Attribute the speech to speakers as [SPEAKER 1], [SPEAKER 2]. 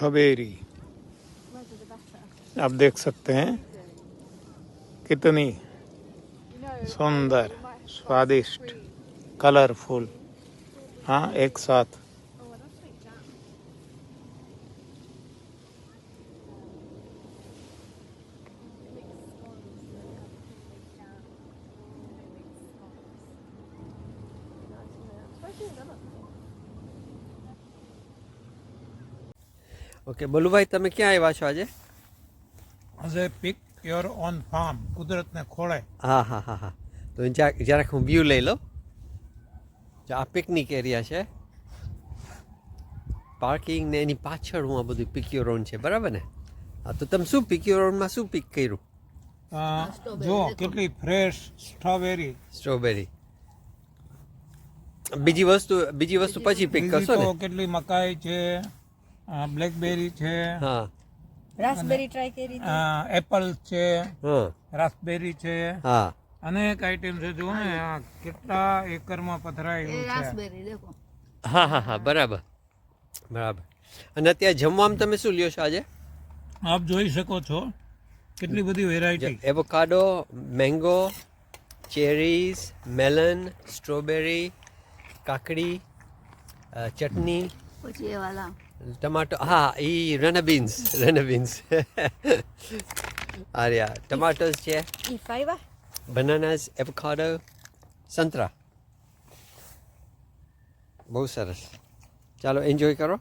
[SPEAKER 1] Strawberry आप देख सकते हैं कितनी सुंदर स्वादिष्ट कलरफुल हाँ एक साथ
[SPEAKER 2] ઓકે બોલુભાઈ તમે ક્યાં આવ્યા છો આજે?
[SPEAKER 1] આજે પિક યોર ઓન ફાર્મ કુદરતને ખોળે.
[SPEAKER 2] હા હા હા હા તો જરાક હું વ્યૂ લઈ લઉં. જો આ પિકનિક એરિયા છે, પાર્કિંગ ને એની પાછળ હું આ બધું પિક્યોરોન છે, બરાબર ને? હા તો તમે શું પિક્યોરોનમાં શું પિક કર્યું?
[SPEAKER 1] જો કેટલી ફ્રેશ
[SPEAKER 2] સ્ટ્રોબેરી. બીજી વસ્તુ પછી પિક કરશો ને?
[SPEAKER 1] કેટલી મકાઈ છે, બ્લેકબેરી છે,
[SPEAKER 2] હા
[SPEAKER 3] રાસબેરી ટ્રાય કરી
[SPEAKER 1] એપલ છે,
[SPEAKER 2] હા
[SPEAKER 1] રાસબેરી છે,
[SPEAKER 2] હા
[SPEAKER 1] અનેક આઈટમ છે. જો ને આ કેટલા એકરમાં પથરાયેલું છે.
[SPEAKER 3] રાસબેરી દેખો.
[SPEAKER 2] હા હા હા બરાબર બરાબર. અને અત્યારે જમવામાં તમે શું લ્યો છો આજે?
[SPEAKER 1] આપ જોઈ શકો છો કેટલી બધી variety.
[SPEAKER 2] Avocado, mango, ચેરીઝ, melon, strawberry, કાકડી, ચટણી,
[SPEAKER 3] પછી એ વાલા
[SPEAKER 2] ટમાટો. હા એ રનબીન્સ આર્યા ટમાટોસ છે,
[SPEAKER 3] ઈ ફાઈવા
[SPEAKER 2] બનાનાસ, એવોકાડો, સંતરા. બહુ સરસ. ચાલો એન્જોય કરો.